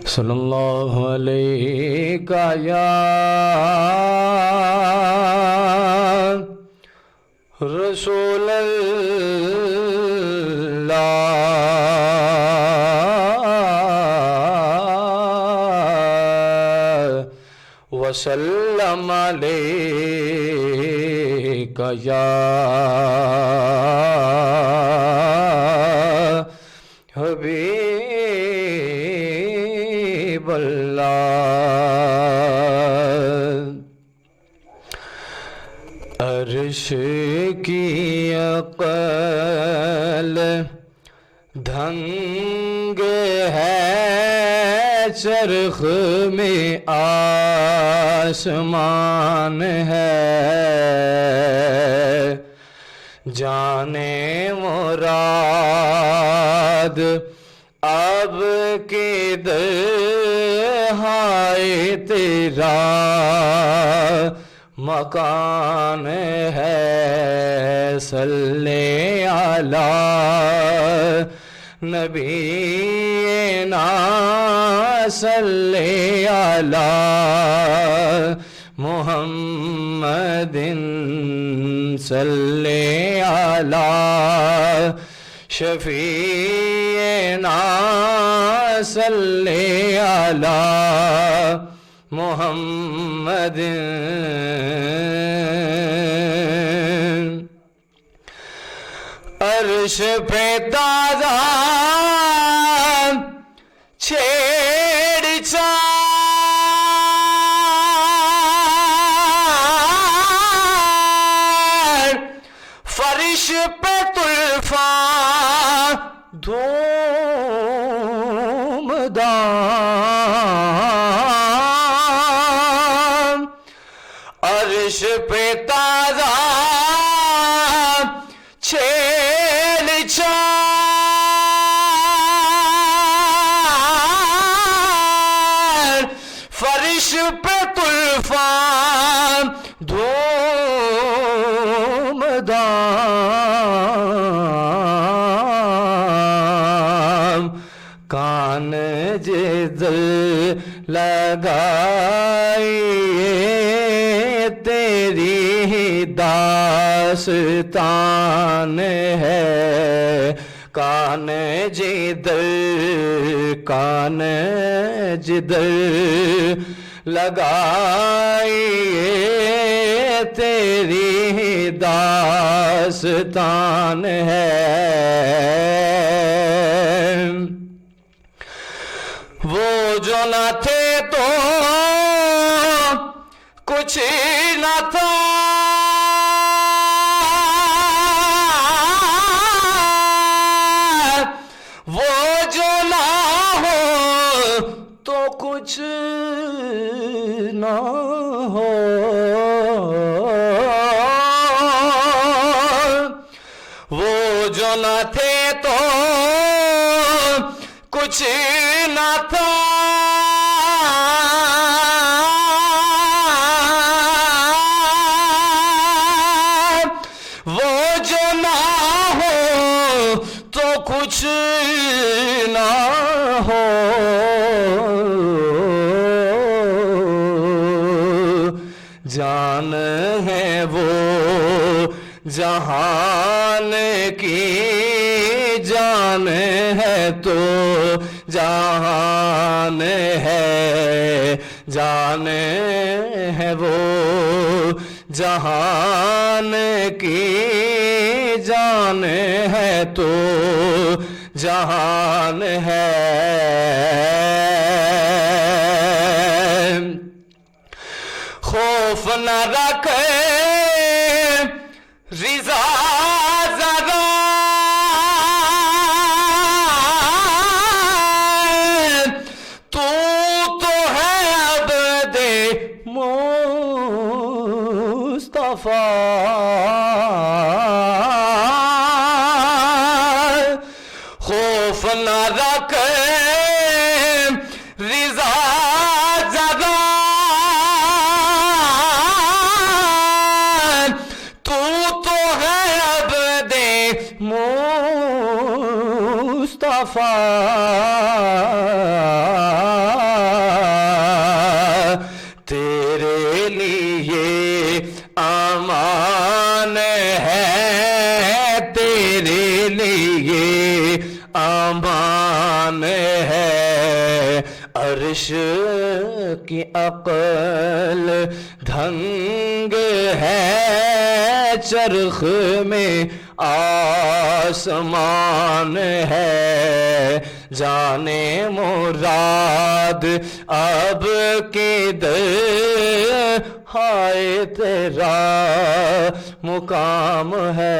صلی اللہ علیہ یا رسول اللہ وسلم علیک یا حبیب اللہ۔ عرش کی عقل دھنگ ہے، چرخ میں آسمان ہے، جانے مراد اب کدھر ہائے تیرا مکان ہے، صلی علی نبینا صلی علی محمد صلی علی شفیعنا صلی علی محمد۔ عرش پہ تازہ چھیڑ چھاڑ، فرش پہ طوفان دھوم دام، عرش پہ تازہ چھیڑ چھاڑ، فرش پہ طوفان دھوم دام، کان جدل لگائیے تیری داستان ہے، کان جدل لگائیے تیری داستان ہے، وہ جو نہ تھے تو کچھ نہ تھا، وہ جو نہ ہو تو کچھ نہ ہو، وہ جو نہ تھے تو کچھ نہ تھا، وہ جو نہ ہو تو کچھ نہ ہو، جان ہے وہ جہان کی جان ہے تو جہان ہے، جان ہے وہ جہان کی جان ہے تو جہان ہے، خوف نہ رکھے رضا ذرا، تو ہے عبد مصطفیٰ، خوف نہ رکھے رضا ذرا، تو ہے عبد مصطفیٰ، امان ہے، عرش کی عقل دھنگ ہے، چرخ میں آسمان ہے، جانے مراد اب کدھر ہائے تیرا مقام ہے۔